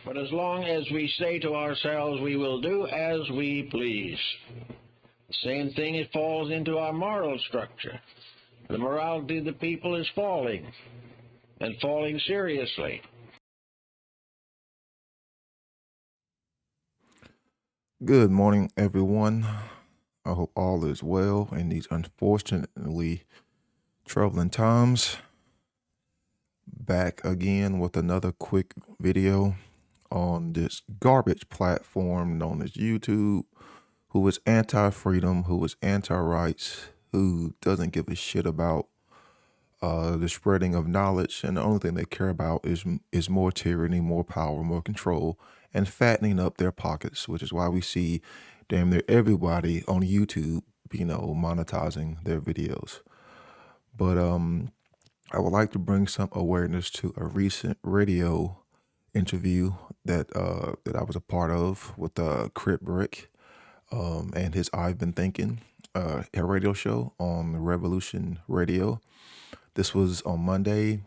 But as long as we say to ourselves we will do as we please, the same thing it falls into our moral structure. The morality of the people is falling, and falling seriously. Good morning, everyone. I hope all is well in these unfortunately troubling times. Back again with another quick video on this garbage platform known as YouTube, who is anti-freedom, who is anti-rights, who doesn't give a shit about the spreading of knowledge, and the only thing they care about is more tyranny, more power, more control, and fattening up their pockets, which is why we see damn near everybody on YouTube, monetizing their videos. But I would like to bring some awareness to a recent radio interview that I was a part of with Crypt and his I've Been Thinking, a radio show on Revolution Radio. This was on Monday,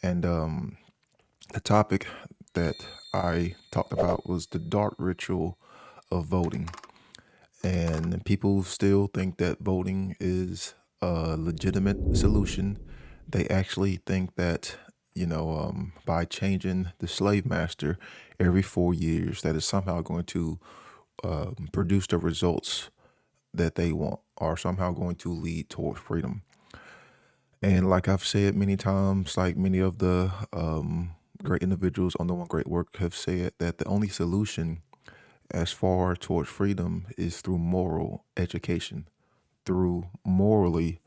and the topic that I talked about was the dark ritual of voting. And people still think that voting is a legitimate solution. They actually think that, by changing the slave master every 4 years, that is somehow going to produce the results that they want, or somehow going to lead toward freedom. And like I've said many times, like many of the great individuals on the One Great Work have said, that the only solution as far towards freedom is through moral education, through morally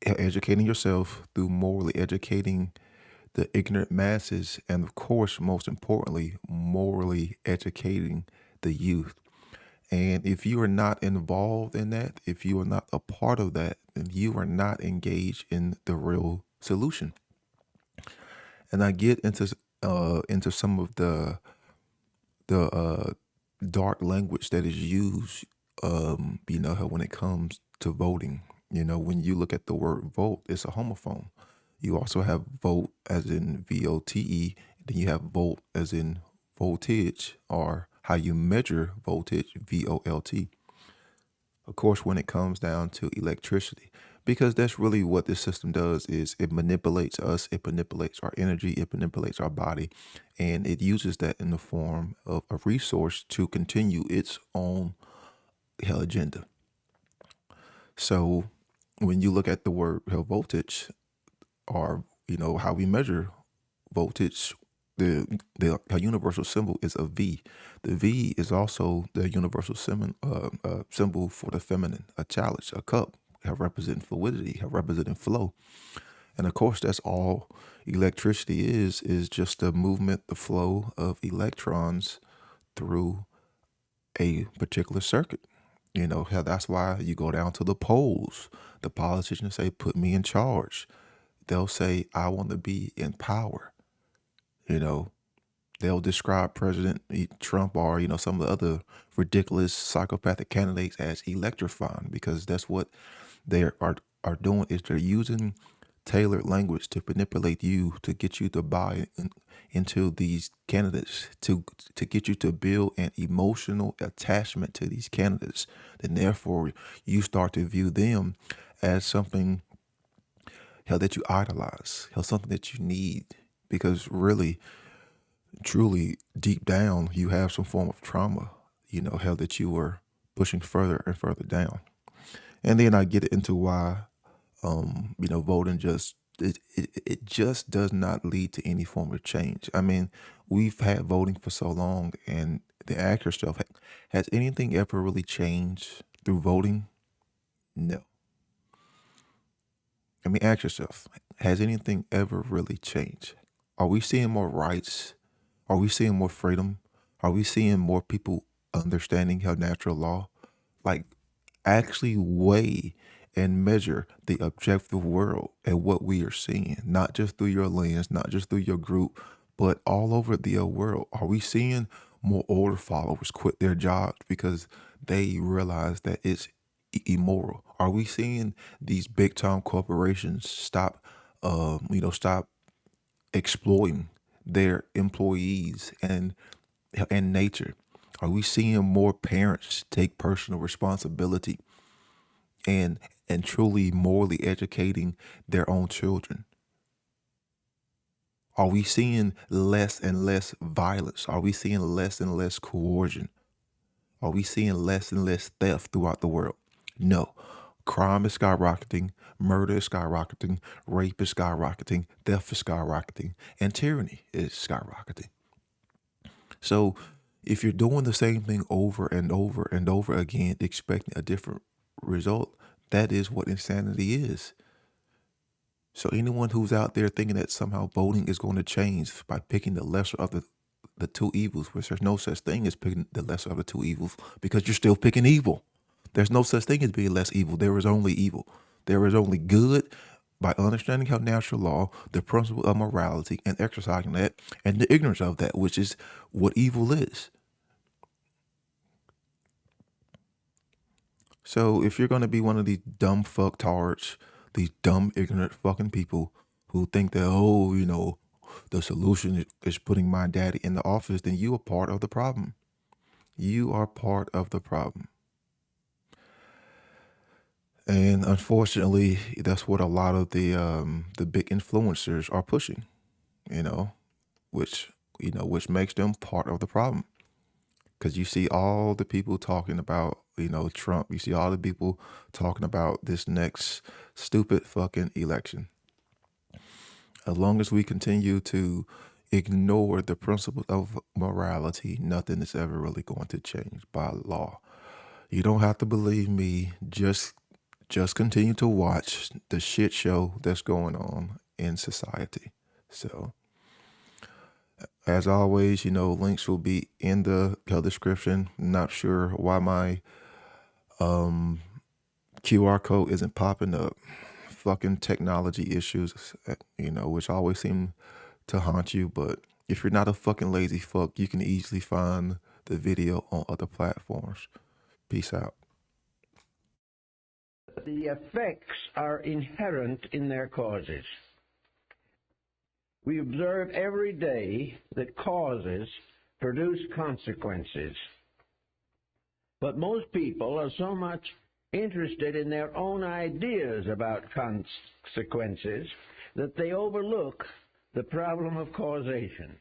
educating yourself, through morally educating the ignorant masses, and of course, most importantly, morally educating the youth. And if you are not involved in that, if you are not a part of that, then you are not engaged in the real solution. And I get into some of the dark language that is used, when it comes to voting. When you look at the word vote, it's a homophone. You also have vote as in VOTE, then you have vote as in voltage, or how you measure voltage, VOLT. Of course, when it comes down to electricity, because that's really what this system does, is it manipulates us, it manipulates our energy, it manipulates our body, and it uses that in the form of a resource to continue its own hell agenda. So when you look at the word hell voltage, or how we measure voltage, the universal symbol is a V. The V is also the universal symbol for the feminine, a chalice, a cup, representing fluidity, representing flow. And of course, that's all electricity is just the movement, the flow of electrons through a particular circuit. Hell, that's why you go down to the polls. The politicians say, put me in charge. They'll say, I want to be in power. They'll describe President Trump, or some of the other ridiculous psychopathic candidates, as electrifying, because that's what they are doing, is they're using tailored language to manipulate you, to get you to buy into these candidates, to get you to build an emotional attachment to these candidates. And therefore you start to view them as something, hell, that you idolize, hell, something that you need, because really, truly, deep down, you have some form of trauma, hell, that you were pushing further and further down. And then I get into why, voting it just does not lead to any form of change. I mean, we've had voting for so long, and the ask yourself, has anything ever really changed through voting? No. I mean, ask yourself, has anything ever really changed? Are we seeing more rights? Are we seeing more freedom? Are we seeing more people understanding how natural law, like, actually weigh and measure the objective world and what we are seeing, not just through your lens, not just through your group, but all over the world? Are we seeing more order followers quit their jobs because they realize that it's immoral? Are we seeing these big time corporations stop exploiting their employees and nature? Are we seeing more parents take personal responsibility and truly morally educating their own children? Are we seeing less and less violence? Are we seeing less and less coercion? Are we seeing less and less theft throughout the world? No. Crime is skyrocketing, murder is skyrocketing, rape is skyrocketing, theft is skyrocketing, and tyranny is skyrocketing. So if you're doing the same thing over and over and over again, expecting a different result, that is what insanity is. So anyone who's out there thinking that somehow voting is going to change by picking the lesser of the two evils, which there's no such thing as picking the lesser of the two evils, because you're still picking evil. There's no such thing as being less evil. There is only evil. There is only good by understanding how natural law, the principle of morality, and exercising that, and the ignorance of that, which is what evil is. So if you're going to be one of these dumb fucktards, these dumb, ignorant fucking people who think that, oh, you know, the solution is putting my daddy in the office, then you are part of the problem. You are part of the problem. And unfortunately, that's what a lot of the big influencers are pushing, you know, which makes them part of the problem. Because you see all the people talking about, Trump. You see all the people talking about this next stupid fucking election. As long as we continue to ignore the principles of morality, nothing is ever really going to change by law. You don't have to believe me. Just continue to watch the shit show that's going on in society. So, as always, links will be in the description. Not sure why my QR code isn't popping up. Fucking technology issues, which always seem to haunt you. But if you're not a fucking lazy fuck, you can easily find the video on other platforms. Peace out. The effects are inherent in their causes. We observe every day that causes produce consequences. But most people are so much interested in their own ideas about consequences that they overlook the problem of causation.